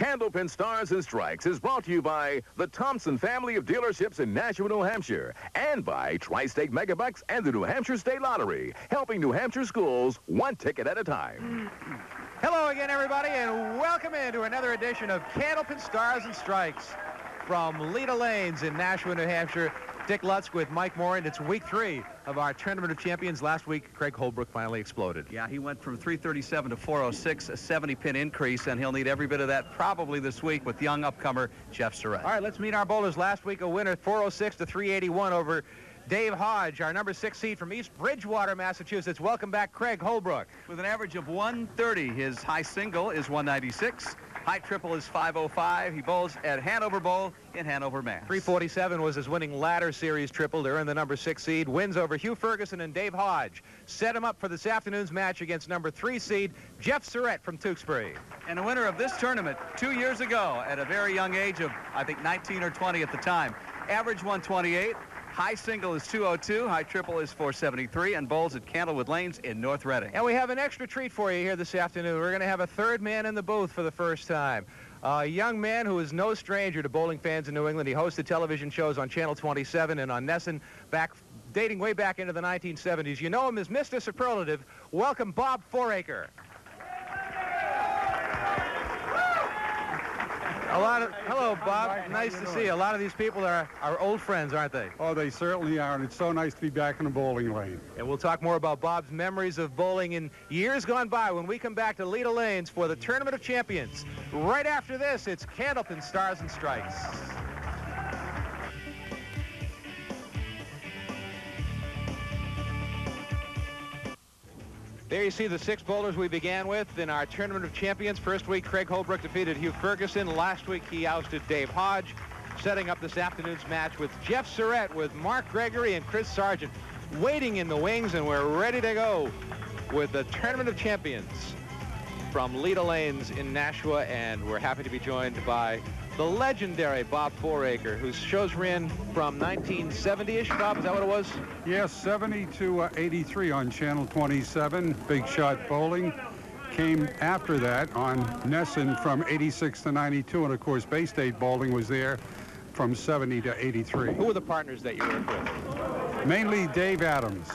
Candlepin Stars and Strikes is brought to you by the Thompson family of dealerships in Nashua, New Hampshire, and by Tri-State Megabucks and the New Hampshire State Lottery, helping New Hampshire schools one ticket at a time. Hello again, everybody, and welcome into another edition of Candlepin Stars and Strikes from Leda Lanes in Nashua, New Hampshire. Dick Lutz with Mike Moore, and it's week 3 of our Tournament of Champions. Last week, Craig Holbrook finally exploded. Yeah, he went from 337 to 406, a 70-pin increase, and he'll need every bit of that probably this week with young upcomer Jeff Surette. All right, let's meet our bowlers. Last week, a winner, 406 to 381 over Dave Hodge, our number 6 seed from East Bridgewater, Massachusetts. Welcome back, Craig Holbrook. With an average of 130, his high single is 196. High triple is 505. He bowls at Hanover Bowl in Hanover, Mass. 347 was his winning ladder series triple to earn the number 6 seed. Wins over Hugh Ferguson and Dave Hodge. Set him up for this afternoon's match against number 3 seed Jeff Surette from Tewksbury. And the winner of this tournament 2 years ago at a very young age of, I think, 19 or 20 at the time. Average 128. High single is 202, high triple is 473, and bowls at Candlewood Lanes in North Reading. And we have an extra treat for you here this afternoon. We're going to have a third man in the booth for the first time. A young man who is no stranger to bowling fans in New England. He hosted television shows on Channel 27 and on Nesson dating way back into the 1970s. You know him as Mr. Superlative. Welcome, Bob Foraker. Hello, Bob. Nice to see you. A lot of these people are old friends, aren't they? Oh, they certainly are, and it's so nice to be back in the bowling lane. And we'll talk more about Bob's memories of bowling in years gone by when we come back to Leda Lanes for the Tournament of Champions. Right after this, it's Candlepin Stars and Strikes. There you see the 6 bowlers we began with in our Tournament of Champions. First week, Craig Holbrook defeated Hugh Ferguson. Last week, he ousted Dave Hodge. Setting up this afternoon's match with Jeff Surette, with Mark Gregory and Chris Sargent waiting in the wings, and we're ready to go with the Tournament of Champions from Leda Lanes in Nashua, and we're happy to be joined by the legendary Bob Foraker, whose shows ran from 1970-ish. Bob, is that what it was? Yes, 70 to 83 on Channel 27. Big Shot Bowling came after that on Nesson from 86 to 92, and of course Bay State Bowling was there from 70 to 83. Who were the partners that you worked with? Mainly Dave Adams,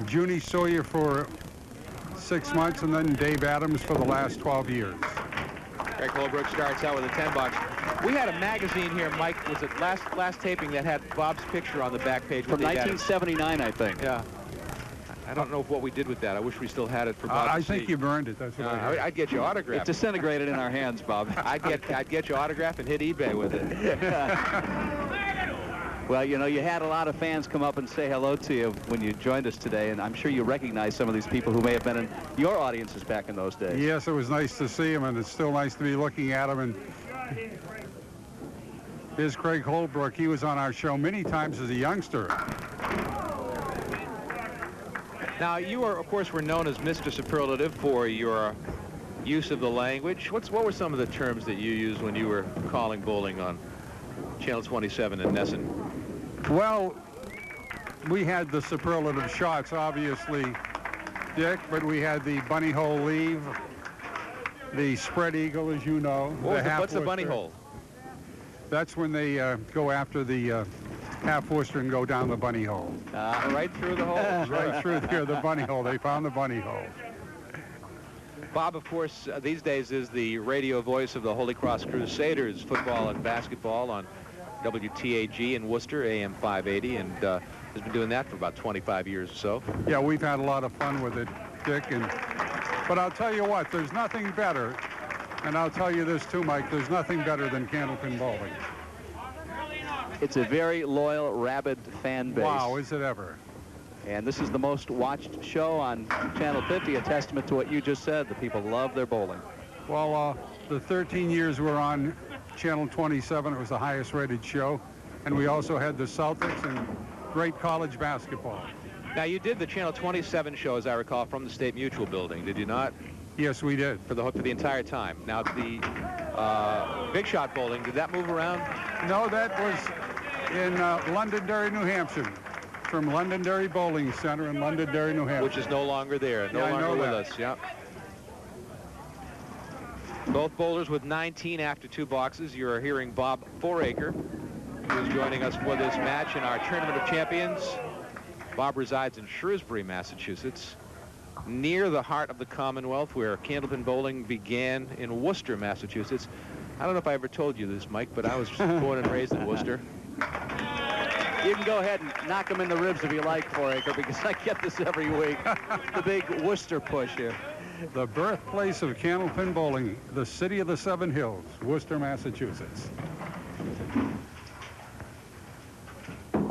Junie Sawyer for 6 months, and then Dave Adams for the last 12 years. Craig Holbrook starts out with a $10. We had a magazine here, Mike, was it last taping that had Bob's picture on the back page? From 1979, I think. Yeah. I don't know what we did with that. I wish we still had it for Bob I to think see. you burned it. That's what I heard. I'd get you autograph. It disintegrated in our hands, Bob. I'd get you autograph and hit eBay with it. Well, you know, you had a lot of fans come up and say hello to you when you joined us today, and I'm sure you recognize some of these people who may have been in your audiences back in those days. Yes, it was nice to see him, and it's still nice to be looking at him. And here's Craig Holbrook. He was on our show many times as a youngster. Now, you of course, were known as Mr. Superlative for your use of the language. What were some of the terms that you used when you were calling bowling on Channel 27 in Nesson? Well, we had the superlative shots, obviously, Dick, but we had the bunny hole leave, the spread eagle, as you know. What's the bunny hole? That's when they go after the half-worster and go down the bunny hole. Right through the hole? Right through there, the bunny hole. They found the bunny hole. Bob, of course, these days is the radio voice of the Holy Cross Crusaders, football and basketball on WTAG in Worcester, AM 580, and has been doing that for about 25 years or so. Yeah, we've had a lot of fun with it, Dick. But I'll tell you what, there's nothing better, and I'll tell you this too, Mike, there's nothing better than Candlepin Bowling. It's a very loyal, rabid fan base. Wow, is it ever? And this is the most watched show on Channel 50, a testament to what you just said. The people love their bowling. Well, the 13 years we're on Channel 27, it was the highest rated show. And we also had the Celtics and great college basketball. Now, you did the Channel 27 show, as I recall, from the State Mutual building, did you not? Yes, we did. For the entire time. Now, the Big Shot Bowling, did that move around? No, that was in Londonderry, New Hampshire. From Londonderry Bowling Center in Londonderry, New Hampshire. Which is no longer there, no longer with us. Yeah. Both bowlers with 19 after 2 boxes. You're hearing Bob Foraker, who's joining us for this match in our Tournament of Champions. Bob resides in Shrewsbury, Massachusetts, near the heart of the Commonwealth, where Candlepin bowling began in Worcester, Massachusetts. I don't know if I ever told you this, Mike, but I was born and raised in Worcester. You can go ahead and knock them in the ribs if you like, Foraker, because I get this every week. The big Worcester push here. The birthplace of Candlepin bowling, the city of the 7 hills, Worcester, Massachusetts.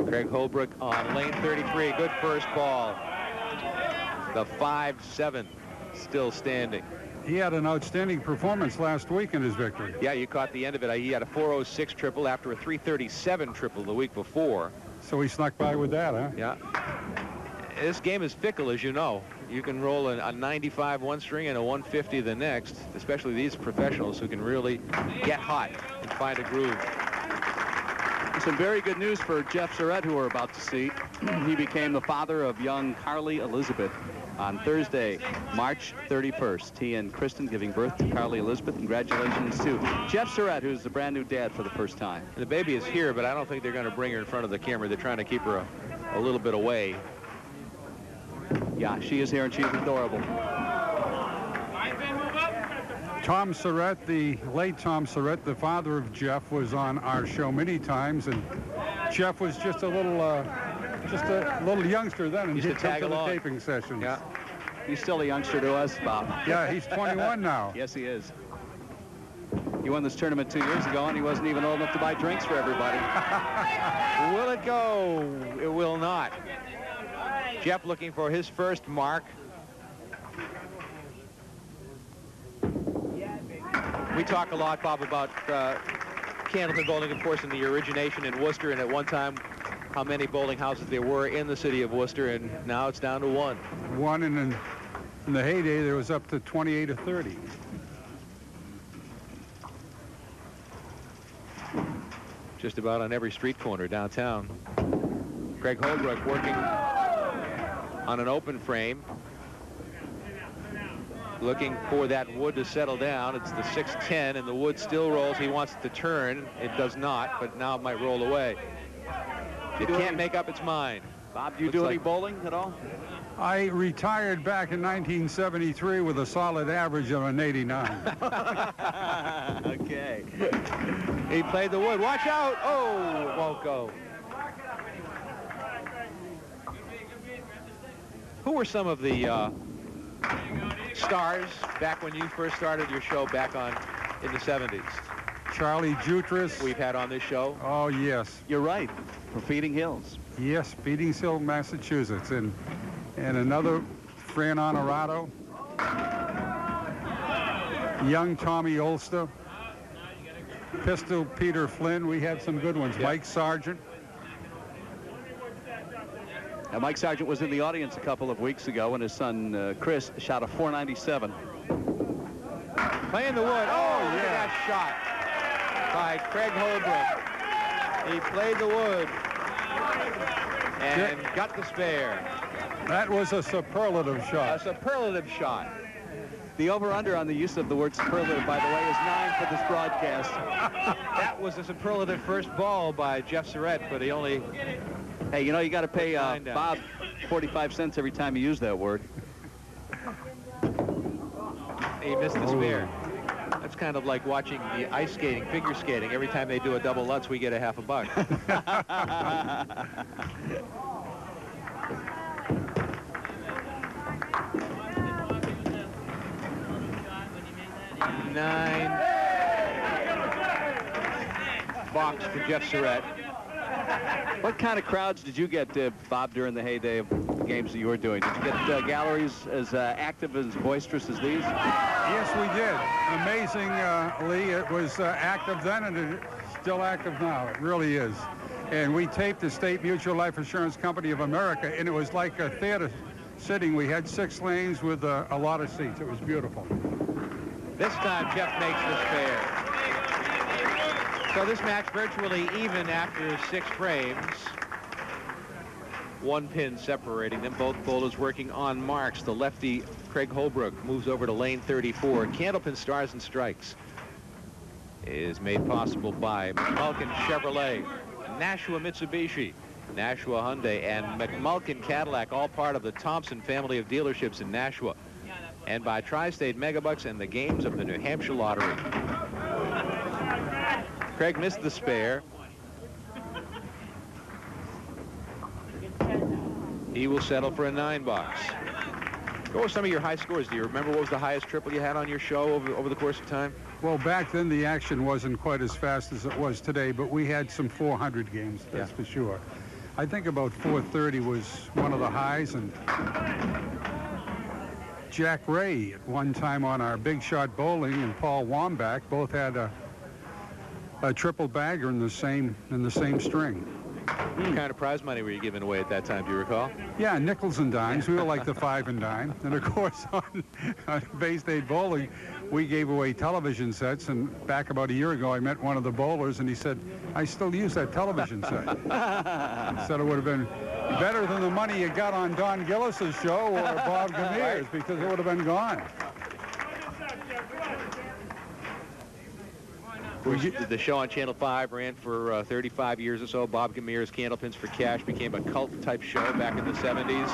Craig Holbrook on lane 33. Good first ball. The 5-7 still standing. He had an outstanding performance last week in his victory. Yeah, you caught the end of it. He had a 406 triple after a 337 triple the week before. So he snuck by with that, huh? Yeah. This game is fickle, as you know. You can roll a 95 one string and a 150 the next, especially these professionals who can really get hot and find a groove. Some very good news for Jeff Surette, who we're about to see. He became the father of young Carly Elizabeth on Thursday, March 31st. He and Kristen giving birth to Carly Elizabeth. Congratulations to Jeff Surette, who's the brand new dad for the first time. And the baby is here, but I don't think they're going to bring her in front of the camera. They're trying to keep her a little bit away. Yeah, she is here, and she's adorable. Tom Surette, the late Tom Surette, the father of Jeff, was on our show many times, and Jeff was just a little youngster then, and Used to he'd come tag to the along. taping sessions. Yeah. He's still a youngster to us, Bob. Yeah, he's 21 now. Yes, he is. He won this tournament 2 years ago, and he wasn't even old enough to buy drinks for everybody. Will it go? It will not. Jeff looking for his first mark. We talk a lot, Bob, about Candlepin bowling, of course, in the origination in Worcester, and at one time how many bowling houses there were in the city of Worcester, and now it's down to 1. One, and in the heyday, there was up to 28 or 30. Just about on every street corner downtown. Craig Holbrook working on an open frame, looking for that wood to settle down. It's the 6-10, and the wood still rolls. He wants it to turn. It does not, but now it might roll away. It can't make up its mind. Bob, do you do any bowling at all? I retired back in 1973 with a solid average of an 89. Okay. He played the wood. Watch out. Oh, it won't go. Who were some of the stars back when you first started your show back in the 70s? Charlie Jutras. We've had on this show. Oh, yes. You're right. For Feeding Hills. Yes, Feeding Hill, Massachusetts. And another Fran Honorado. Young Tommy Ulster. Pistol Peter Flynn. We had some good ones. Yep. Mike Sargent. Now, Mike Sargent was in the audience a couple of weeks ago when his son, Chris, shot a 497. Playing the wood. Oh, yeah. Look at that shot by Craig Holbrook. He played the wood and got the spare. That was a superlative shot. A superlative shot. The over-under on the use of the word superlative, by the way, is 9 for this broadcast. That was a superlative first ball by Jeff Surette, but he only... Hey, you know, you got to pay Bob 45 cents every time you use that word. He missed the spare. That's kind of like watching the ice skating, figure skating. Every time they do a double Lutz, we get a half a buck. Nine box for Jeff Surette. What kind of crowds did you get, Bob, during the heyday of the games that you were doing? Did you get galleries as active, as boisterous as these? Yes, we did. Amazingly, it was active then, and it's still active now. It really is. And we taped the State Mutual Life Assurance Company of America, and it was like a theater sitting. We had 6 lanes with a lot of seats. It was beautiful. This time, Jeff makes the spare. So this match virtually even after 6 frames. 1 pin separating them. Both bowlers working on marks. The lefty Craig Holbrook moves over to lane 34. Candlepin Stars and Strikes is made possible by McMulkin Chevrolet, Nashua Mitsubishi, Nashua Hyundai, and McMulkin Cadillac, all part of the Thompson family of dealerships in Nashua, and by Tri-State Megabucks and the games of the New Hampshire Lottery. Craig missed the spare. He will settle for a 9-box. What were some of your high scores? Do you remember what was the highest triple you had on your show over the course of time? Well, back then the action wasn't quite as fast as it was today, but we had some 400 games, that's for sure. I think about 430 was one of the highs, and Jack Ray at one time on our Big Shot Bowling and Paul Wambach both had a triple bagger in the same string. What kind of prize money were you giving away at that time, do you recall? Yeah, nickels and dimes. We were like the 5 and dime. And of course, on Bay State Bowling, we gave away television sets. And back about a year ago, I met one of the bowlers, and he said, I still use that television set. He said it would have been better than the money you got on Don Gillis's show or Bob Gamir's, because it would have been gone. The show on Channel 5 ran for 35 years or so. Bob Gamir's Candlepins for Cash became a cult-type show back in the 70s.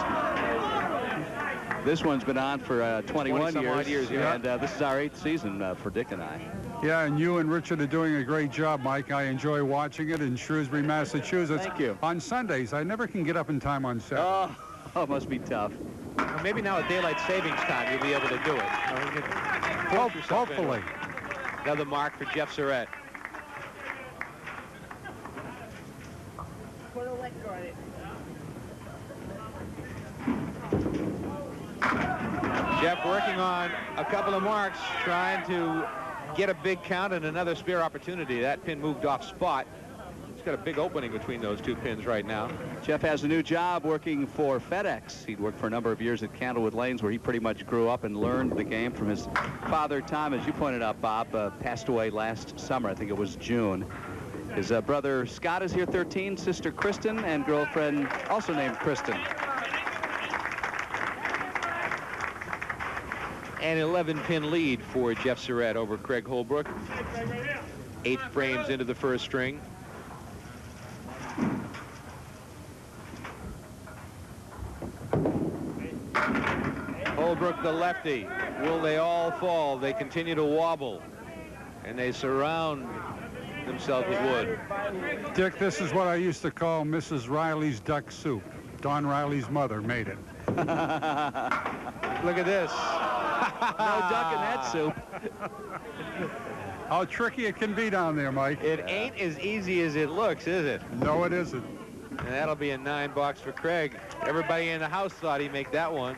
This one's been on for 21 years, yeah. And this is our 8th season for Dick and I. Yeah, and you and Richard are doing a great job, Mike. I enjoy watching it in Shrewsbury, Massachusetts. Thank you. On Sundays. I never can get up in time on Saturday. Oh, it must be tough. Well, maybe now at daylight savings time you'll be able to do it. Hopefully. Another mark for Jeff Surette. Jeff working on a couple of marks, trying to get a big count and another spare opportunity. That pin moved off spot. It's got a big opening between those two pins right now. Jeff has a new job working for FedEx. He'd worked for a number of years at Candlewood Lanes, where he pretty much grew up and learned the game from his father, Tom. As you pointed out, Bob, passed away last summer. I think it was June. His brother Scott is here, 13, sister Kristen, and girlfriend also named Kristen. An 11-pin lead for Jeff Surette over Craig Holbrook. 8 frames into the first string. Holbrook, the lefty. Will they all fall? They continue to wobble, and they surround themselves with wood. Dick, this is what I used to call Mrs. Riley's duck soup. Don Riley's mother made it. Look at this. No duck in that soup. How tricky it can be down there, Mike. It ain't as easy as it looks, is it? No, it isn't. And that'll be a 9-box for Craig. Everybody in the house thought he'd make that one.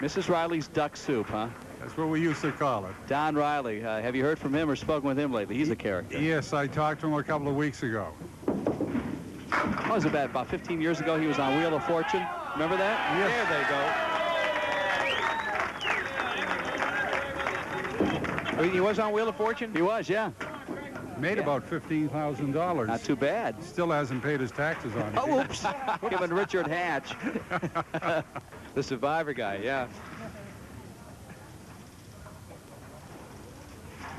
Mrs. Riley's duck soup, huh? That's what we used to call it. Don Riley, have you heard from him or spoken with him lately? He's a character. Yes, I talked to him a couple of weeks ago. What was it, about 15 years ago? He was on Wheel of Fortune. Remember that? Yes. There they go. He was on Wheel of Fortune? He was, yeah. Made about $15,000. Not too bad. Still hasn't paid his taxes on it. Oh, oops. Giving Richard Hatch. The Survivor guy, yeah.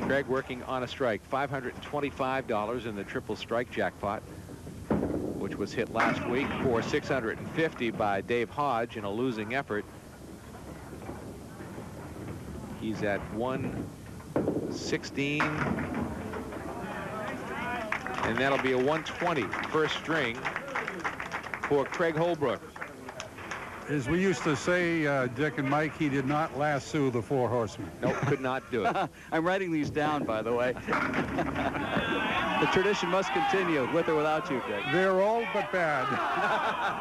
Craig working on a strike. $525 in the triple strike jackpot, which was hit last week for $650 by Dave Hodge in a losing effort. He's at 116. And that'll be a 120 first string for Craig Holbrook. As we used to say, Dick and Mike, he did not lasso the 4 horsemen. Nope, could not do it. I'm writing these down, by the way. The tradition must continue, with or without you, Dick. They're old but bad.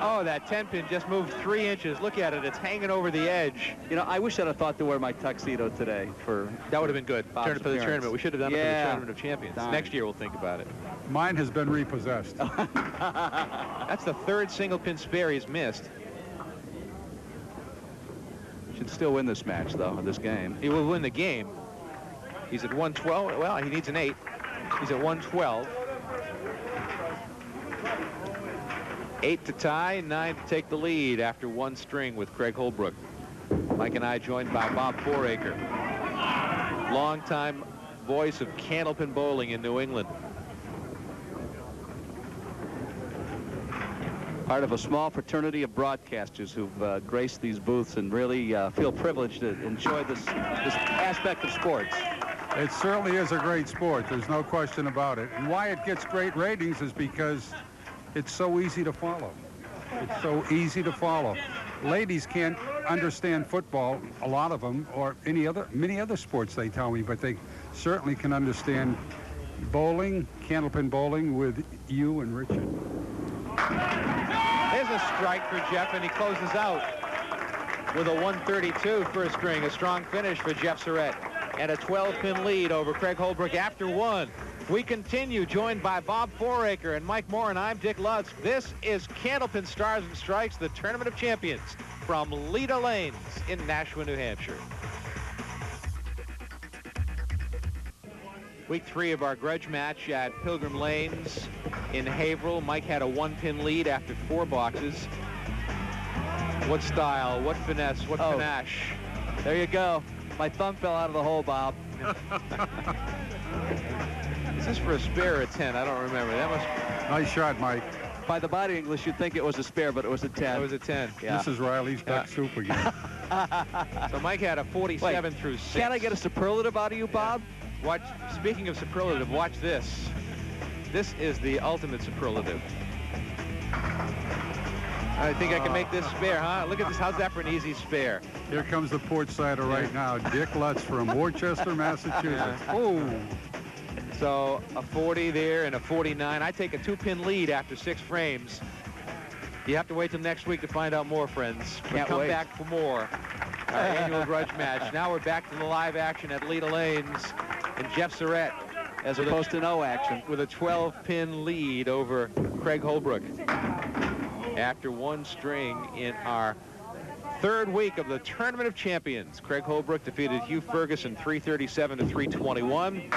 Oh, that 10-pin just moved 3 inches. Look at it. It's hanging over the edge. You know, I wish I'd have thought to wear my tuxedo today for... That would have been good. Bob's Turn it for the appearance. tournament. We should have done it for the Tournament of Champions. Darn. Next year we'll think about it. Mine has been repossessed. That's the 3rd single-pin spare he's missed. Should still win this match, though, or this game. He will win the game. He's at 112. Well, he needs an 8. He's at 112. 8 to tie, 9 to take the lead after 1 string with Craig Holbrook. Mike and I joined by Bob Foraker, longtime voice of Candlepin bowling in New England. Part of a small fraternity of broadcasters who've graced these booths and really feel privileged to enjoy this aspect of sports. It certainly is a great sport. There's no question about it. And why it gets great ratings is because it's so easy to follow. It's so easy to follow. Ladies can't understand football, a lot of them, or many other sports, they tell me, but they certainly can understand bowling, Candlepin bowling with you and Richard. There's a strike for Jeff, and he closes out with a 132 first string. A strong finish for Jeff Surette, and a 12-pin lead over Craig Holbrook after one. We continue, joined by Bob Foraker and Mike Moore, and I'm Dick Lutz. This is Candlepin Stars and Strikes, the Tournament of Champions from Leda Lanes in Nashua, New Hampshire. Week 3 of our grudge match at Pilgrim Lanes in Haverhill. Mike had a 1-pin lead after 4 boxes. What style, what finesse, what panache. There you go. My thumb fell out of the hole, Bob. Is this for a spare or a 10? I don't remember. That must... Nice shot, Mike. By the body English, you'd think it was a spare, but it was a 10. It was a 10. Yeah. This is Riley's duck soup again. So Mike had a 47 through 6. Can't I get a superlative out of you, Bob? Watch. Speaking of superlative, watch this. This is the ultimate superlative. I think I can make this spare, huh? Look at this. How's that for an easy spare? Here comes the port sider right now. Dick Lutz from Worcester, Massachusetts. Oh. So a 40 there and a 49. I take a 2-pin lead after 6 frames. You have to wait till next week to find out more, friends. But come back for more. Our annual grudge match. Now we're back to the live action at Leda Lanes, and Jeff Surette, as opposed to no action, with a 12-pin lead over Craig Holbrook. After 1 string in our 3rd week of the Tournament of Champions, Craig Holbrook defeated Hugh Ferguson 337 to 321.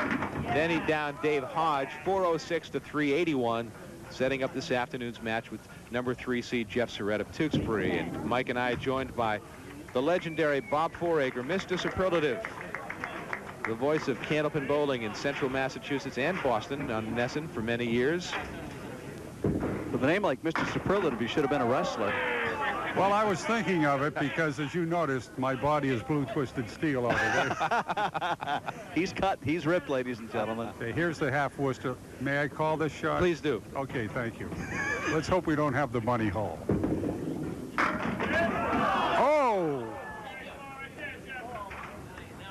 Then he downed Dave Hodge 406 to 381, setting up this afternoon's match with number 3 seed Jeff Surette of Tewksbury. And Mike and I joined by the legendary Bob Foraker, Mr. Superlative, the voice of Candlepin bowling in central Massachusetts and Boston on Nesson for many years. With a name like Mr. Superlative, you should have been a wrestler. Well, I was thinking of it because, as you noticed, my body is blue twisted steel over there. He's cut. He's ripped, ladies and gentlemen. Okay, here's the half Worcester. May I call this shot? Please do. Okay, thank you. Let's hope we don't have the bunny hole. Oh!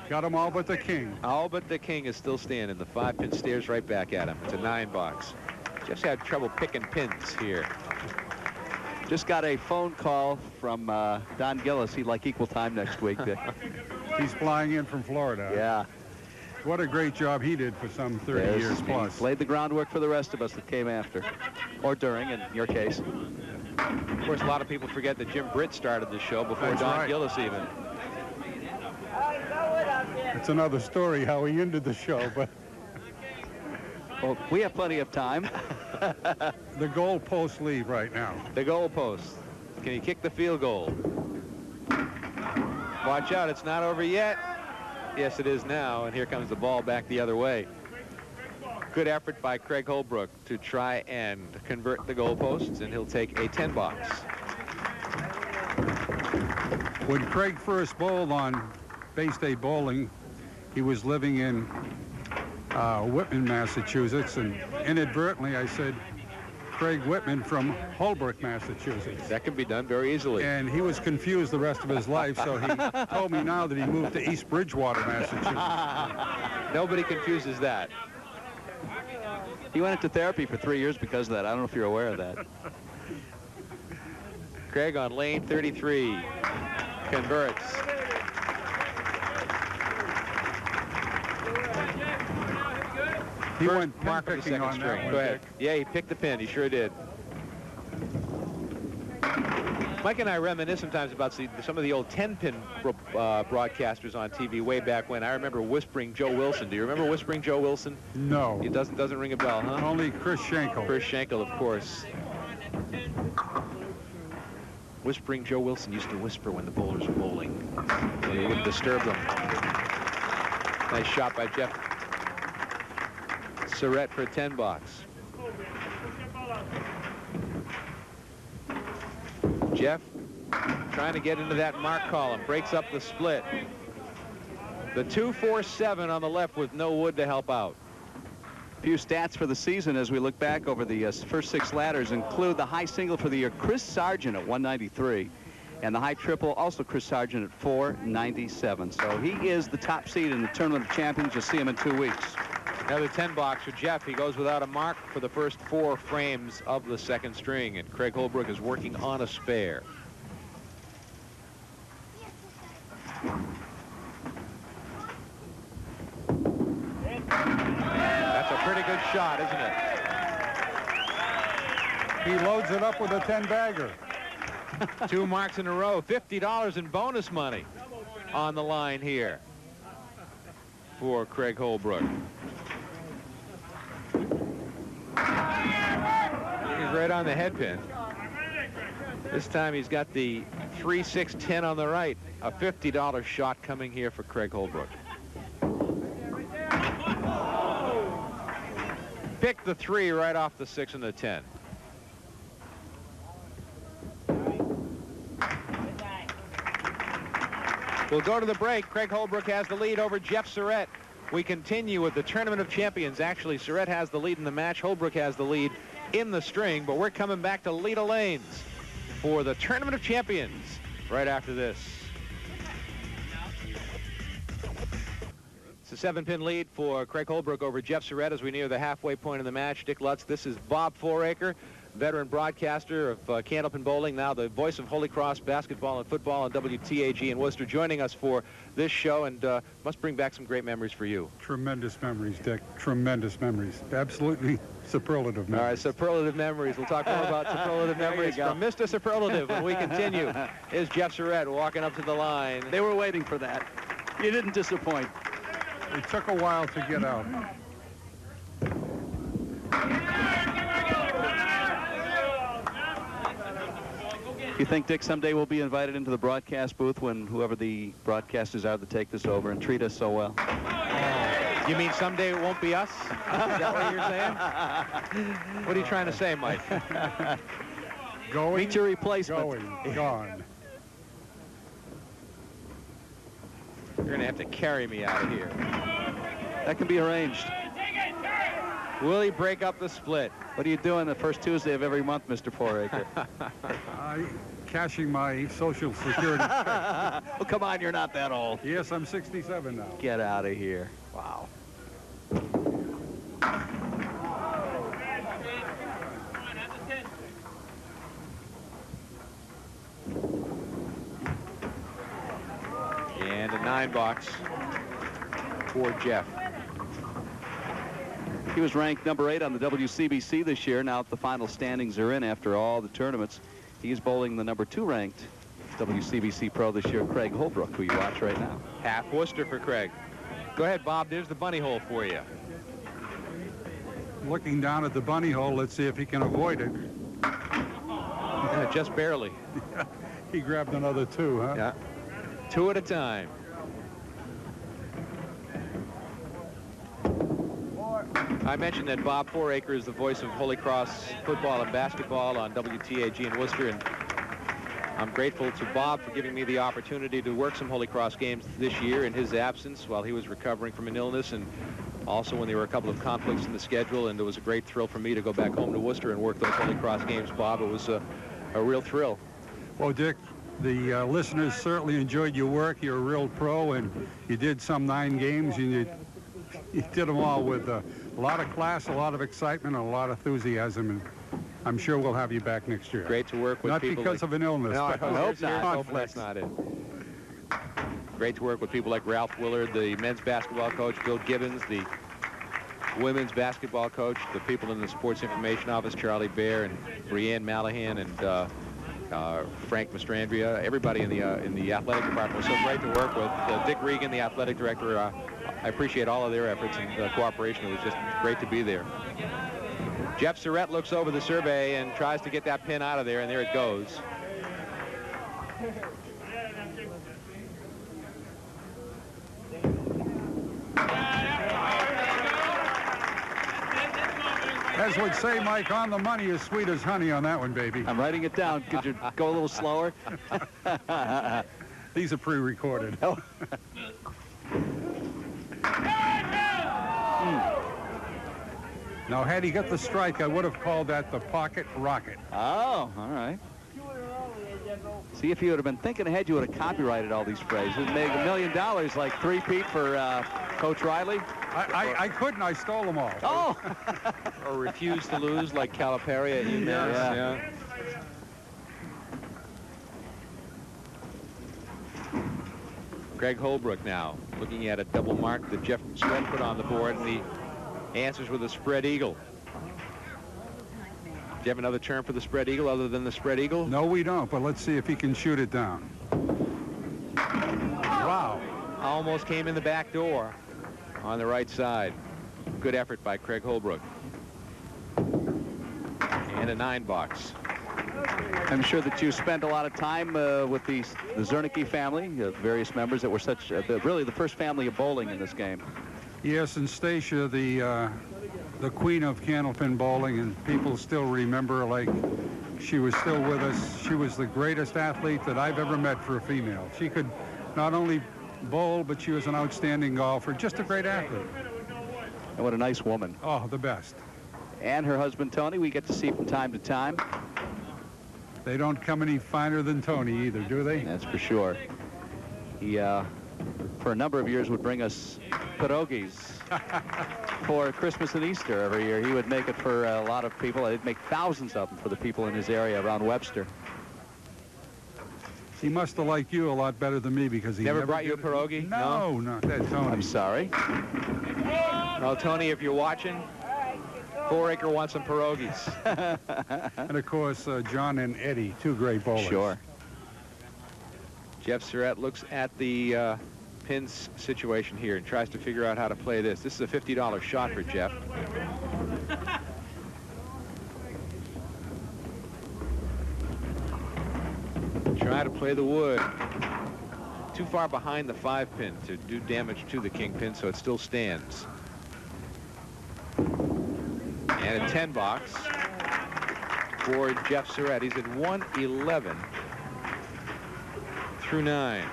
Got him all but the king. All but the king is still standing. The 5-pin stares right back at him. It's a 9 box. Jeff's had trouble picking pins here. Just got a phone call from Don Gillis. He'd like equal time next week. He's flying in from Florida. Yeah. What a great job he did for some 30 years plus. He laid the groundwork for the rest of us that came after, or during, in your case. Of course, a lot of people forget that Jim Britt started the show before Don Gillis even. It's another story how he ended the show, but... Well, we have plenty of time. The goal post lead right now. The goal post. Can he kick the field goal? Watch out, it's not over yet. Yes, it is now, and here comes the ball back the other way. Good effort by Craig Holbrook to try and convert the goal posts, and he'll take a 10 box. When Craig first bowled on Bay State Bowling, he was living in Whitman, Massachusetts, and inadvertently I said Craig Whitman from Holbrook, Massachusetts. That can be done very easily. And he was confused the rest of his life, so he told me now that he moved to East Bridgewater, Massachusetts. Nobody confuses that. He went into therapy for 3 years because of that. I don't know if you're aware of that. Craig on lane 33 converts. He went mark of the second on string. that one. Go ahead. Yeah, he picked the pin. He sure did. Mike and I reminisce sometimes about some of the old 10-pin broadcasters on TV way back when. I remember Whispering Joe Wilson. Do you remember Whispering Joe Wilson? No. It doesn't ring a bell, huh? Only Chris Schenkel. Chris Schenkel, of course. Whispering Joe Wilson used to whisper when the bowlers were bowling. He wouldn't disturb them. Nice shot by Jeff Surette for a 10 box. Jeff trying to get into that mark column. Breaks up the split. The 2-4-7 on the left with no wood to help out. A few stats for the season as we look back over the first 6 ladders include the high single for the year, Chris Sargent at 193. And the high triple, also Chris Sargent at 497. So he is the top seed in the Tournament of Champions. You'll see him in 2 weeks. Another 10 box for Jeff. He goes without a mark for the first 4 frames of the second string, and Craig Holbrook is working on a spare. That's a pretty good shot, isn't it? He loads it up with a 10-bagger. 2 marks in a row. $50 in bonus money on the line here for Craig Holbrook. He's right on the head pin. This time he's got the 3-6-10 on the right. A $50 shot coming here for Craig Holbrook. Pick the 3 right off the 6 and the 10. We'll go to the break. Craig Holbrook has the lead over Jeff Surette. We continue with the Tournament of Champions. Actually, Surette has the lead in the match. Holbrook has the lead in the string, but we're coming back to Leda Lanes for the Tournament of Champions right after this. It's a 7-pin lead for Craig Holbrook over Jeff Surette as we near the halfway point of the match. Dick Lutz, this is Bob Foraker, veteran broadcaster of Candlepin Bowling, now the voice of Holy Cross basketball and football on WTAG in Worcester, joining us for this show, and must bring back some great memories for you. Tremendous memories, Dick. Tremendous memories. Absolutely superlative memories. All right, superlative memories. We'll talk more about superlative memories from Mr. Superlative when we continue. Is Jeff Surette walking up to the line. They were waiting for that. You didn't disappoint. It took a while to get out. You think, Dick, someday we'll be invited into the broadcast booth when whoever the broadcasters are that take this over and treat us so well? You mean someday it won't be us? Is that what you're saying? What are you trying to say, Mike? Going, meet your replacement. Going, gone. You're going to have to carry me out of here. That can be arranged. Will he break up the split? What are you doing the first Tuesday of every month, Mr. Foraker? Cashing my Social Security check. Well, come on, you're not that old. Yes, I'm 67 now. Get out of here. Wow. And a 9 box for Jeff. He was ranked number 8 on the WCBC this year. Now the final standings are in after all the tournaments. He's bowling the number 2 ranked WCBC pro this year, Craig Holbrook, who you watch right now. Half Worcester for Craig. Go ahead, Bob. There's the bunny hole for you. Looking down at the bunny hole, let's see if he can avoid it. Yeah, just barely. He grabbed another 2, huh? Yeah. 2 at a time. I mentioned that Bob Foraker is the voice of Holy Cross football and basketball on WTAG in Worcester, and I'm grateful to Bob for giving me the opportunity to work some Holy Cross games this year in his absence while he was recovering from an illness, and also when there were a couple of conflicts in the schedule, and it was a great thrill for me to go back home to Worcester and work those Holy Cross games. Bob, it was a real thrill. Well, Dick, the listeners certainly enjoyed your work. You're a real pro, and you did some 9 games, and you did them all with a lot of class, a lot of excitement, and a lot of enthusiasm, and I'm sure we'll have you back next year. Great to work with Not people because like, of an illness. No, but I hope not. I hope that's not it. Great to work with people like Ralph Willard, the men's basketball coach, Bill Gibbons, the women's basketball coach, the people in the sports information office, Charlie Bear and Brianne Malahan and Frank Mastrandria, everybody in the athletic department was so great to work with. Dick Regan, the athletic director, I appreciate all of their efforts and cooperation. It was just great to be there. Jeff Surette looks over the survey and tries to get that pin out of there, and there it goes. As would say, Mike, on the money, as sweet as honey on that one, baby. I'm writing it down. Could you go a little slower? These are pre-recorded. Oh. Now, had he got the strike, I would have called that the pocket rocket. Oh, all right. See, if you would have been thinking ahead, you would have copyrighted all these phrases. Made $1 million like three-peat for Coach Riley. I couldn't. I stole them all. Oh! Or refused to lose like Calipari at UMass. Yeah. Craig Holbrook now looking at a double mark that Jeff Surette put on the board, and he answers with a spread eagle. Do you have another term for the spread eagle other than the spread eagle? No, we don't, but let's see if he can shoot it down. Wow. Almost came in the back door on the right side. Good effort by Craig Holbrook. And a 9-box. I'm sure that you spent a lot of time with the Zernicke family, various members that were such, really the first family of bowling in this game. Yes, and Stacia, the queen of Candlepin bowling, and people still remember her like she was still with us. She was the greatest athlete that I've ever met for a female. She could not only bowl, but she was an outstanding golfer, just a great athlete. And what a nice woman. Oh, the best. And her husband, Tony, we get to see from time to time. They don't come any finer than Tony either, do they? That's for sure. He, for a number of years, would bring us pierogies for Christmas and Easter every year. He would make it for a lot of people. He'd make thousands of them for the people in his area around Webster. He must have liked you a lot better than me because he Never brought you a pierogi? No, not that Tony. I'm sorry. Well, Tony, if you're watching, 4 Acre wants some pierogies. And of course, John and Eddie, two great bowlers. Sure. Jeff Surette looks at the pins situation here and tries to figure out how to play this. This is a $50 shot for Jeff. Try to play the wood. Too far behind the 5-pin to do damage to the kingpin, so it still stands. And a 10-box for Jeff Surette. He's at 111 through 9.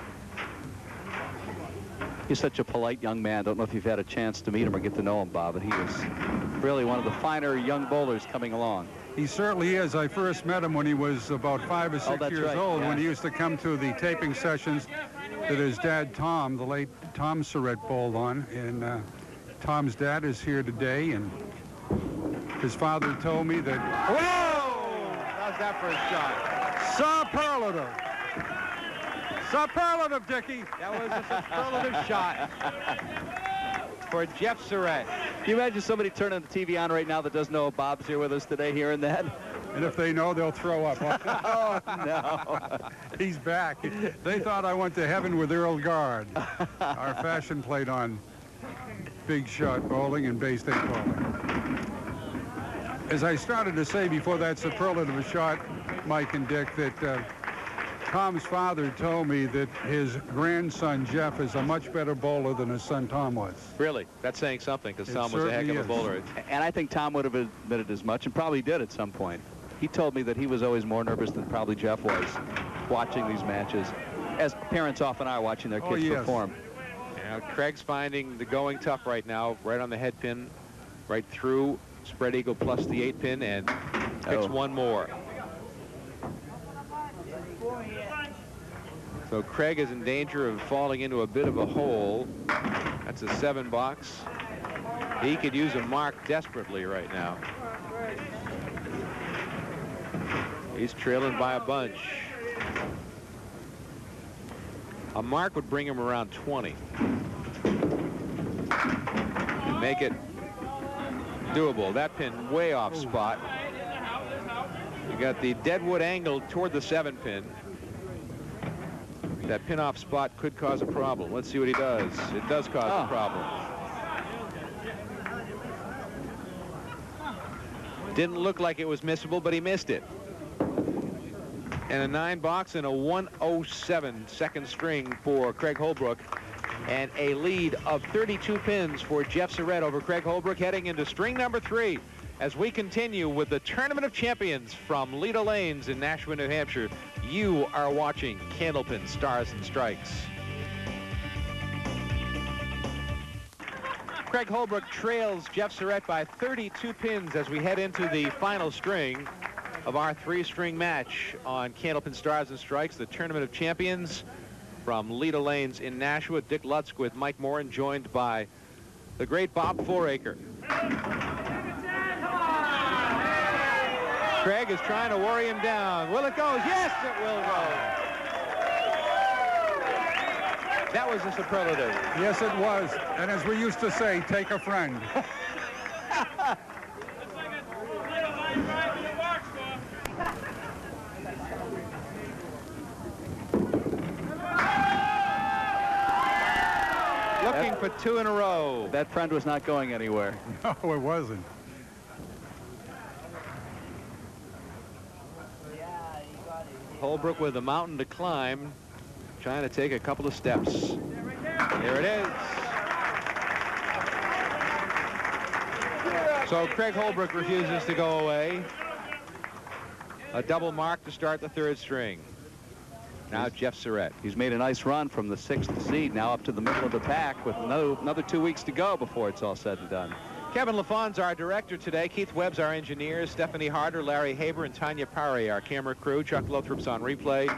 He's such a polite young man. Don't know if you've had a chance to meet him or get to know him, Bob, but he was really one of the finer young bowlers coming along. He certainly is. I first met him when he was about 5 or 6 years old, when he used to come to the taping sessions that his dad, Tom, the late Tom Surette, bowled on. And Tom's dad is here today, and his father told me that... Whoa! How's that for a shot? Superlative! Superlative, Dickie! That was a superlative shot for Jeff Surette. Can you imagine somebody turning the TV on right now that doesn't know Bob's here with us today, hearing that? And if they know, they'll throw up. Oh, no. He's back. They thought I went to heaven with Earl Guard. Our fashion plate on big shot bowling and Bay State bowling. As I started to say before that superlative shot, Mike and Dick, that Tom's father told me that his grandson, Jeff, is a much better bowler than his son, Tom, was. Really? That's saying something, because It Tom was a heck of a certainly is. bowler. And I think Tom would have admitted as much, and probably did at some point. He told me that he was always more nervous than probably Jeff was watching these matches, as parents often are watching their kids perform. Now, Craig's finding the going tough right now, right on the head pin, right through spread eagle plus the 8-pin, and picks one more. So Craig is in danger of falling into a bit of a hole. That's a 7-box. He could use a mark desperately right now. He's trailing by a bunch. A mark would bring him around 20. Make it doable. That pin way off spot. You got the deadwood angle toward the 7-pin. That pin off spot could cause a problem. Let's see what he does. It does cause a problem. Didn't look like it was missable, but he missed it. And a 9 box and a 107 second string for Craig Holbrook. And a lead of 32 pins for Jeff Surette over Craig Holbrook, heading into string number 3 as we continue with the Tournament of Champions from Leda Lanes in Nashua, New Hampshire. You are watching Candlepin Stars and Strikes. Craig Holbrook trails Jeff Surette by 32 pins as we head into the final string of our 3-string match on Candlepin Stars and Strikes, the Tournament of Champions from Leda Lanes in Nashua. Dick Lutz with Mike Moran, joined by the great Bob Foraker. Craig is trying to worry him down. Will it go? Yes, it will go. That was a superlative. Yes, it was. And as we used to say, take a friend. Looking for 2 in a row. That friend was not going anywhere. No, it wasn't. Holbrook with a mountain to climb, trying to take a couple of steps. Here it is. So Craig Holbrook refuses to go away. A double mark to start the 3rd string. Now Jeff Surette. He's made a nice run from the 6th seed, now up to the middle of the pack with another 2 weeks to go before it's all said and done. Kevin LaFawn's our director today. Keith Webb's our engineer. Stephanie Harder, Larry Haber, and Tanya Parry, our camera crew. Chuck Lothrop's on replay.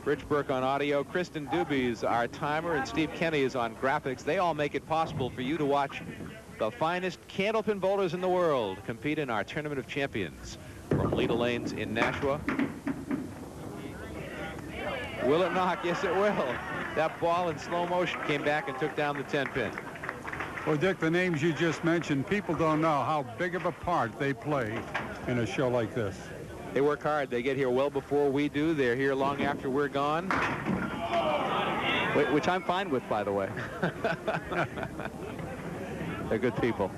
Rich Burke on audio. Kristen Dubie's our timer, and Steve Kenny is on graphics. They all make it possible for you to watch the finest Candlepin bowlers in the world compete in our Tournament of Champions from Leda Lanes in Nashua. Will it knock? Yes, it will. That ball in slow motion came back and took down the 10-pin. Well, Dick, the names you just mentioned, people don't know how big of a part they play in a show like this. They work hard. They get here well before we do. They're here long after we're gone. Which I'm fine with, by the way. They're good people.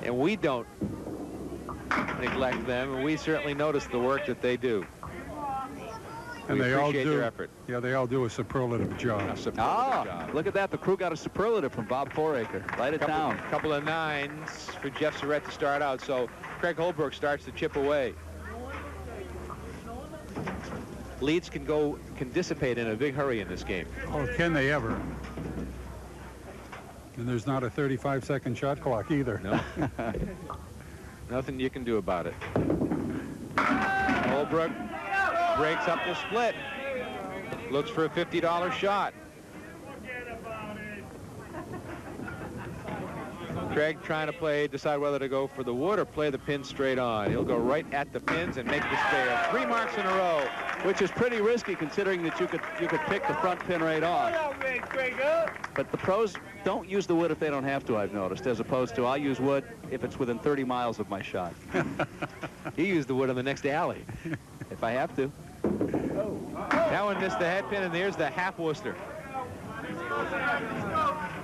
And we don't neglect them, and we certainly notice the work that they do. And we they all appreciate do their effort. Yeah, they all do a superlative job. Job. Look at that. The crew got a superlative from Bob Foraker. Write it down. A couple of 9s for Jeff Surette to start out. So Craig Holbrook starts to chip away. Leads can dissipate in a big hurry in this game. Oh, can they ever? And there's not a 35-second shot clock either. No. Nothing you can do about it. Holbrook breaks up the split. Looks for a $50 shot. Craig trying to decide whether to go for the wood or play the pin straight on. He'll go right at the pins and make the spare. 3 marks in a row, which is pretty risky considering that you could pick the front pin right on. But the pros don't use the wood if they don't have to, I've noticed, as opposed to I'll use wood if it's within 30 miles of my shot. He used the wood in the next alley. If I have to. That one missed the head pin, and there's the half Worcester.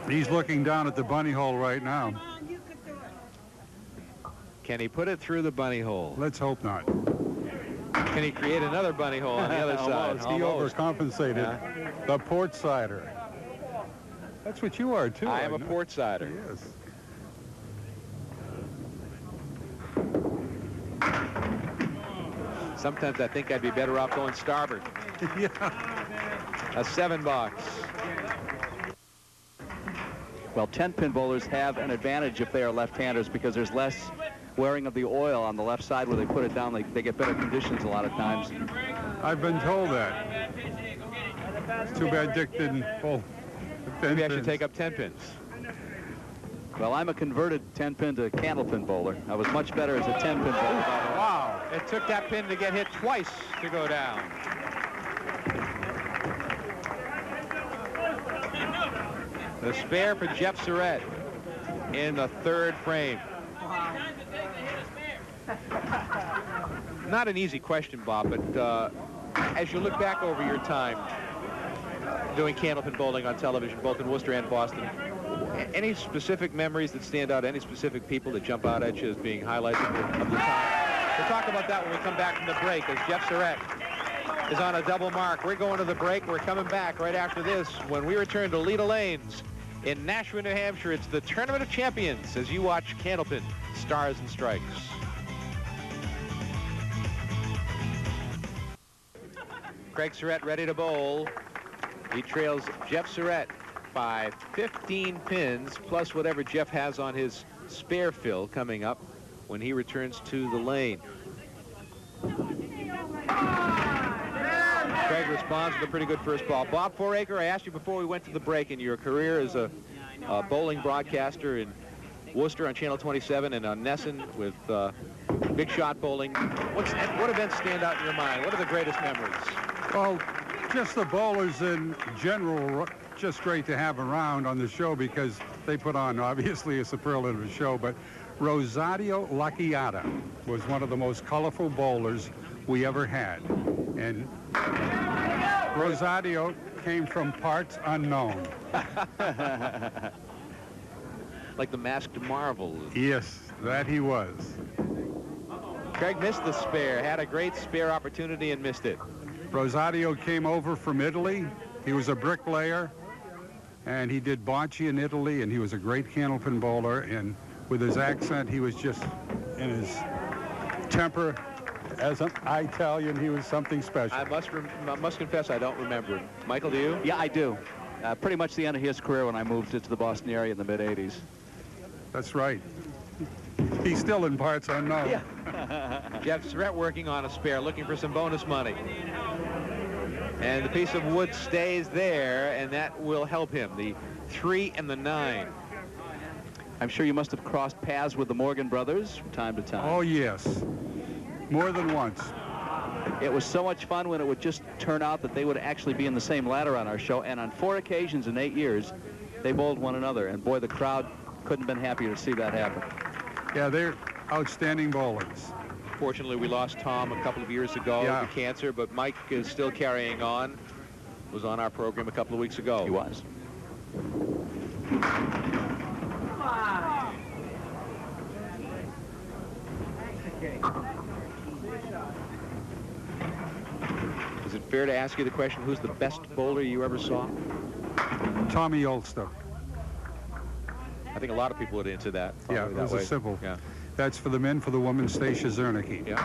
He's looking down at the bunny hole right now. Can he put it through the bunny hole? Let's hope not. Can he create another bunny hole on the other side? He overcompensated. Yeah. The port sider. That's what you are, too. I am a port sider. Yes. Sometimes I think I'd be better off going starboard. Yeah. A 7 box. Well, 10-pin bowlers have an advantage if they are left-handers because there's less wearing of the oil on the left side where they put it down. They get better conditions a lot of times. I've been told that. It's too bad Dick didn't pull the 10 Maybe pins. I should take up 10 pins. Well, I'm a converted 10-pin to Candlepin bowler. I was much better as a 10-pin bowler. Wow. It took that pin to get hit twice to go down. The spare for Jeff Surette in the 3rd frame. Not an easy question, Bob, but as you look back over your time doing Candlepin bowling on television, both in Worcester and Boston, any specific memories that stand out, any specific people that jump out at you as being highlights of the time? We'll talk about that when we come back from the break, as Jeff Surette is on a double mark. We're going to the break. We're coming back right after this when we return to Leda Lanes in Nashua, New Hampshire. It's the Tournament of Champions as you watch Candlepin, Stars and Strikes. Craig Surette ready to bowl. He trails Jeff Surette by 15 pins, plus whatever Jeff has on his spare fill coming up when he returns to the lane. Craig responds with a pretty good first ball. Bob Foraker, I asked you before we went to the break, in your career as a bowling broadcaster in Worcester on Channel 27 and on Nesson with big shot bowling. What events stand out in your mind? What are the greatest memories? Well, just the bowlers in general, just great to have around on the show because they put on, obviously, a superlative show. But Rosario Lacchiata was one of the most colorful bowlers we ever had. And Rosario came from parts unknown. Like the masked marvel. Yes, that he was. Craig missed the spare, had a great spare opportunity and missed it. Rosario came over from Italy. He was a bricklayer, and he did bocce in Italy, and he was a great Candlepin bowler. And with his accent, he was just, in his temper, as an Italian, he was something special. I must confess, I don't remember him. Michael, do you? Yeah, I do. Pretty much the end of his career when I moved to the Boston area in the mid-'80s. That's right. He's still in parts unknown. Yeah. Jeff Surette working on a spare, looking for some bonus money. And the piece of wood stays there, and that will help him. The 3 and the 9. I'm sure you must have crossed paths with the Morgan brothers from time to time. Oh, yes. More than once. It was so much fun when it would just turn out that they would actually be in the same ladder on our show. And on 4 occasions in 8 years, they bowled one another. And boy, the crowd couldn't have been happier to see that happen. Yeah, they're outstanding bowlers. Fortunately, we lost Tom a couple of years ago to cancer, but Mike is still carrying on. Was on our program a couple of weeks ago. He was. Is it fair to ask you the question, who's the best bowler you ever saw? Tommy Ulster. I think a lot of people would answer that. Yeah, it was way. a simple. Yeah. That's for the men. For the women, Stacia Zernicke. Yeah.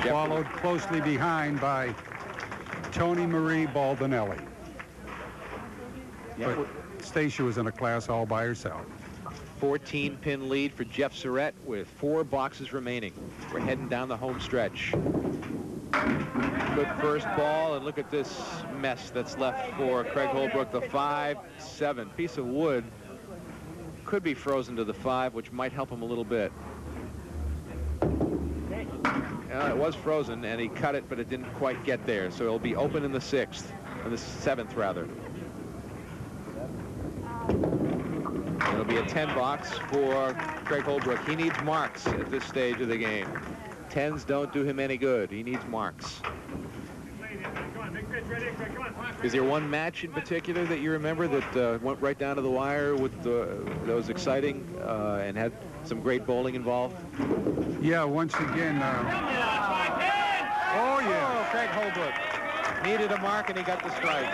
Followed closely behind by Tony Marie Baldinelli. Yeah. But Stacia was in a class all by herself. 14-pin lead for Jeff Surette with 4 boxes remaining. We're heading down the home stretch. Good first ball, and look at this mess that's left for Craig Holbrook. The 5-7 piece of wood could be frozen to the 5, which might help him a little bit. It was frozen, and he cut it, but it didn't quite get there. So it'll be open in the 6th, or the 7th, rather. It'll be a 10 box for Craig Holbrook. He needs marks at this stage of the game. 10s don't do him any good. He needs marks. Is there one match in particular that you remember that went right down to the wire with that was exciting and had some great bowling involved? Yeah, once again. Oh, yeah. Oh, Craig Holbrook needed a mark, and he got the strike.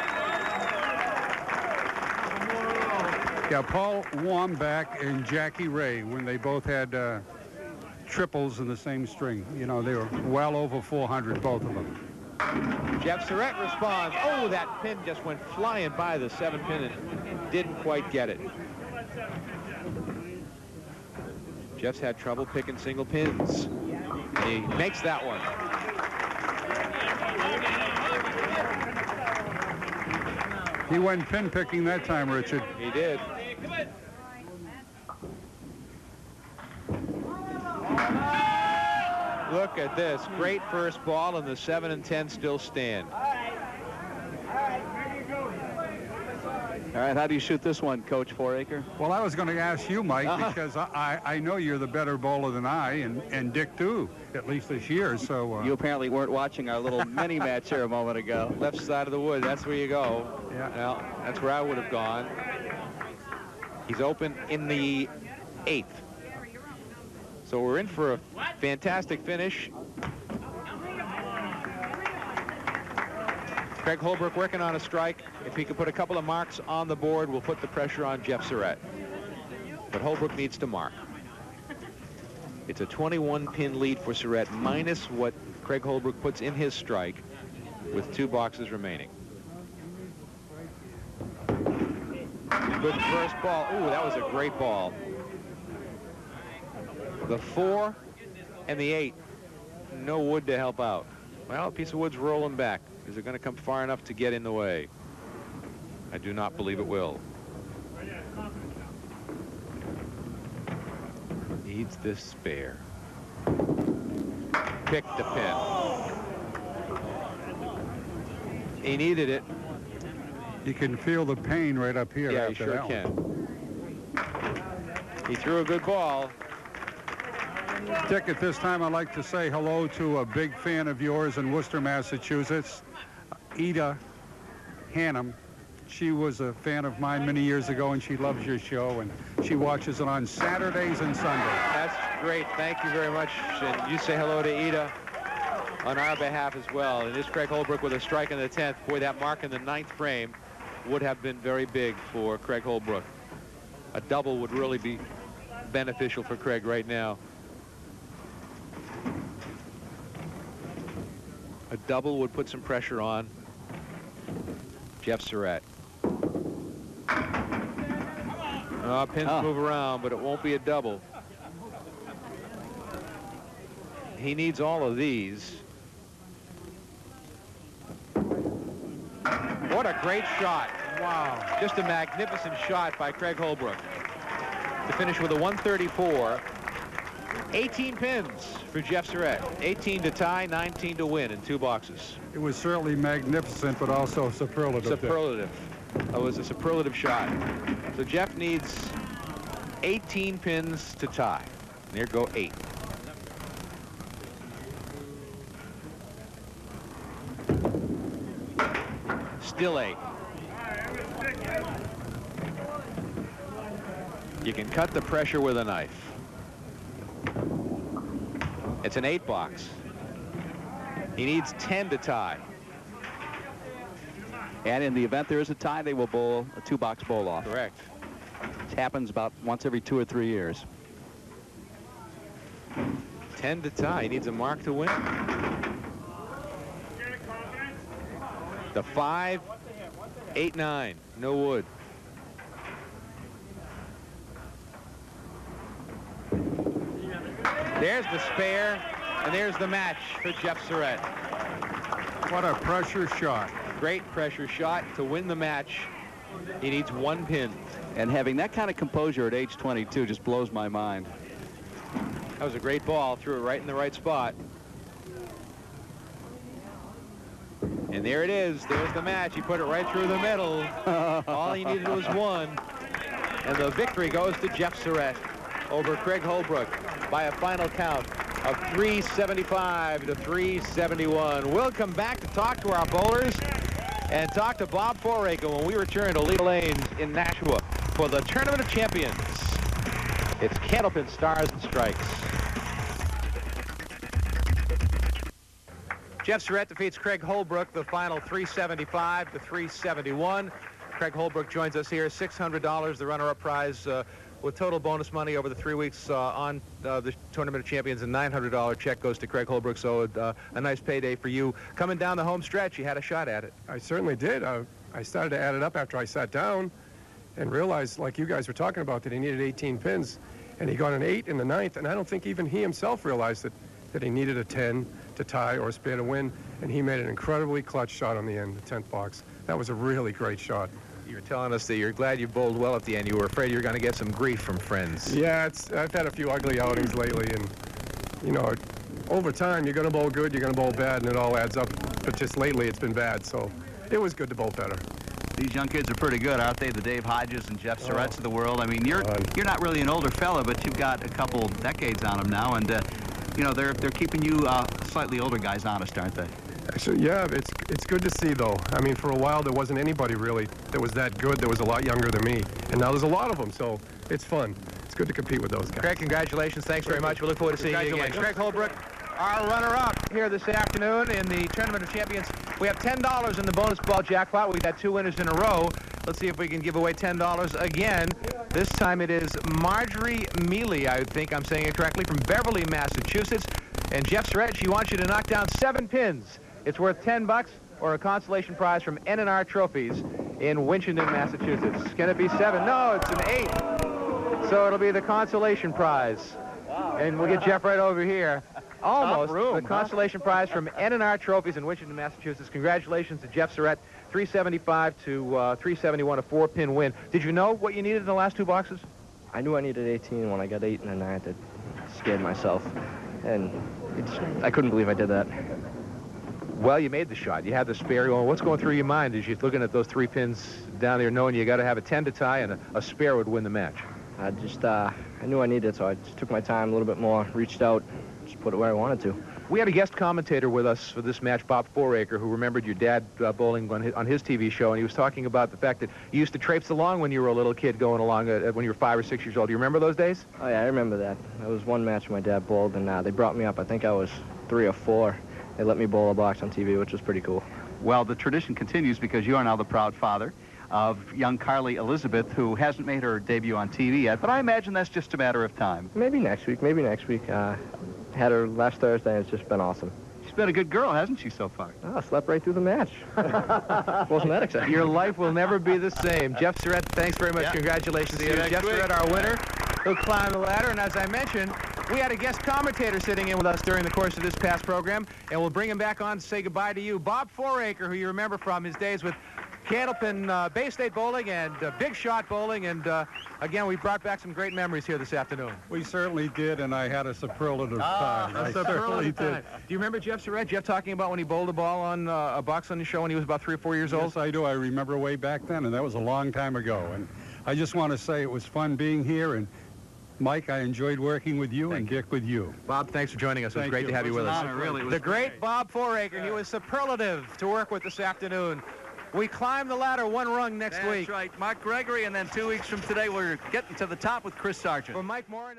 Yeah, Paul Wambach and Jackie Ray, when they both had triples in the same string. You know, they were well over 400, both of them. Jeff Surette responds. Oh, that pin just went flying by the 7-pin and didn't quite get it. Jeff's had trouble picking single pins. And he makes that one. He went pin picking that time, Richard. He did. Look at this. Great first ball, and the 7 and 10 still stand. All right, how do you shoot this one, Coach Foraker? Well, I was going to ask you, Mike, because I know you're the better bowler than I, and Dick, too, at least this year. So you apparently weren't watching our little mini match here a moment ago. Left side of the wood, that's where you go. Yeah. Well, that's where I would have gone. He's open in the 8th. So we're in for a fantastic finish. Craig Holbrook working on a strike. If he can put a couple of marks on the board, we'll put the pressure on Jeff Surette. But Holbrook needs to mark. It's a 21-pin lead for Surette, minus what Craig Holbrook puts in his strike with 2 boxes remaining. Good first ball. Ooh, that was a great ball. The 4 and the 8. No wood to help out. Well, a piece of wood's rolling back. Is it going to come far enough to get in the way? I do not believe it will. Needs this spare. Picked the pin. He needed it. You can feel the pain right up here. Yeah, after he sure that can. one. He threw a good ball. Dick, at this time, I'd like to say hello to a big fan of yours in Worcester, Massachusetts, Ida Hannum. She was a fan of mine many years ago, and she loves your show, and she watches it on Saturdays and Sundays. That's great. Thank you very much. And you say hello to Ida on our behalf as well. And this Craig Holbrook with a strike in the 10th. Boy, that mark in the 9th frame would have been very big for Craig Holbrook. A double would really be beneficial for Craig right now. A double would put some pressure on Jeff Surette. Pins move around, but it won't be a double. He needs all of these. What a great shot. Wow. Just a magnificent shot by Craig Holbrook to finish with a 134. 18 pins for Jeff Surette. 18 to tie, 19 to win in 2 boxes. It was certainly magnificent, but also superlative. Superlative. That was a superlative shot. So Jeff needs 18 pins to tie. There go 8. Still 8. You can cut the pressure with a knife. It's an 8 box. He needs 10 to tie. And in the event there is a tie, they will bowl a 2-box bowl off. Correct. It happens about once every 2 or 3 years. 10 to tie. He needs a mark to win. The 5, 8, 9. No wood. There's the spare, and there's the match for Jeff Surette. What a pressure shot. Great pressure shot to win the match. He needs 1 pin. And having that kind of composure at age 22 just blows my mind. That was a great ball. Threw it right in the right spot. And there it is. There's the match. He put it right through the middle. All he needed was 1. And the victory goes to Jeff Surette over Craig Holbrook by a final count of 375 to 371. We'll come back to talk to our bowlers and talk to Bob Foraker when we return to Leda Lanes in Nashua for the Tournament of Champions. It's Candlepin, Stars and Strikes. Jeff Surette defeats Craig Holbrook, the final 375 to 371. Craig Holbrook joins us here, $600, the runner-up prize, with total bonus money over the 3 weeks on the Tournament of Champions. A $900 check goes to Craig Holbrook, so a nice payday for you. Coming down the home stretch, you had a shot at it. I certainly did. I started to add it up after I sat down and realized, like you guys were talking about, that he needed 18 pins. And he got an 8 in the 9th, and I don't think even he himself realized that he needed a 10 to tie or a spare to win, and he made an incredibly clutch shot on the end, the 10th box. That was a really great shot. You were telling us that you're glad you bowled well at the end. You were afraid you were going to get some grief from friends. Yeah, I've had a few ugly outings lately, and, you know, over time, you're going to bowl good, you're going to bowl bad, and it all adds up. But just lately, it's been bad, so it was good to bowl better. These young kids are pretty good, aren't they? The Dave Hodges and Jeff Surettes of the world. I mean, you're not really an older fella, but you've got a couple decades on them now, and you know, they're keeping you slightly older guys honest, aren't they? Actually, yeah, it's good to see, though. I mean, for a while there wasn't anybody really that was that good that was a lot younger than me, and now there's a lot of them, so it's fun. it's good to compete with those guys. Craig, congratulations. Thanks very much. We look forward to seeing you again. Craig Holbrook, our runner-up here this afternoon in the Tournament of Champions. We have $10 in the bonus ball jackpot. We've had 2 winners in a row. Let's see if we can give away $10 again. This time it is Marjorie Mealy, I think I'm saying it correctly, from Beverly, Massachusetts. And Jeff Surette, she wants you to knock down 7 pins. It's worth $10 or a consolation prize from N&R Trophies in Winchendon, Massachusetts. Can it be 7? No, it's an 8. So it'll be the consolation prize. Wow. And we'll get Jeff right over here. Almost. The consolation prize from N&R Trophies in Winchendon, Massachusetts. Congratulations to Jeff Surette. 375 to 371, a 4-pin win. Did you know what you needed in the last 2 boxes? I knew I needed 18. When I got 8 in the 9th, it scared myself. And I couldn't believe I did that. Well, you made the shot. You had the spare going. What's going through your mind as you're looking at those 3 pins down there, knowing you got to have a 10 to tie and a spare would win the match? I knew I needed it, so I just took my time a little bit more, reached out, just put it where I wanted to. We had a guest commentator with us for this match, Bob Foraker, who remembered your dad bowling on his TV show, and he was talking about the fact that you used to traipse along when you were a little kid going along when you were 5 or 6 years old. Do you remember those days? Oh, yeah, I remember that. There was one match my dad bowled, and they brought me up. I think I was 3 or 4. They let me bowl a box on TV, which was pretty cool. Well, the tradition continues because you are now the proud father of young Carly Elizabeth, who hasn't made her debut on TV yet, but I imagine that's just a matter of time. Maybe next week. Had her last Thursday, and it's just been awesome. She's been a good girl, hasn't she, so far? Oh, slept right through the match. Wasn't that exciting? Your life will never be the same. Jeff Surette, thanks very much. Yeah. Congratulations to you. Jeff Surette, our winner, who climbed the ladder. And as I mentioned, we had a guest commentator sitting in with us during the course of this past program, and we'll bring him back on to say goodbye to you. Bob Foraker, who you remember from his days with Candlepin Bay State Bowling and Big Shot Bowling, and again, we brought back some great memories here this afternoon. We certainly did, and I had a superlative time. I certainly did. Do you remember Jeff Surette? Jeff talking about when he bowled a ball on a box on the show when he was about 3 or 4 years old? Yes, I do. I remember way back then, and that was a long time ago. And I just want to say it was fun being here, and Mike, I enjoyed working with you, and Dick with you. Bob, thanks for joining us. It was great to have you with us. Really. The great Bob Foraker. He was superlative to work with this afternoon. We climb the ladder 1 rung next week. That's right. Mark Gregory, and then 2 weeks from today, we're getting to the top with Chris Sargent. For Mike Moore.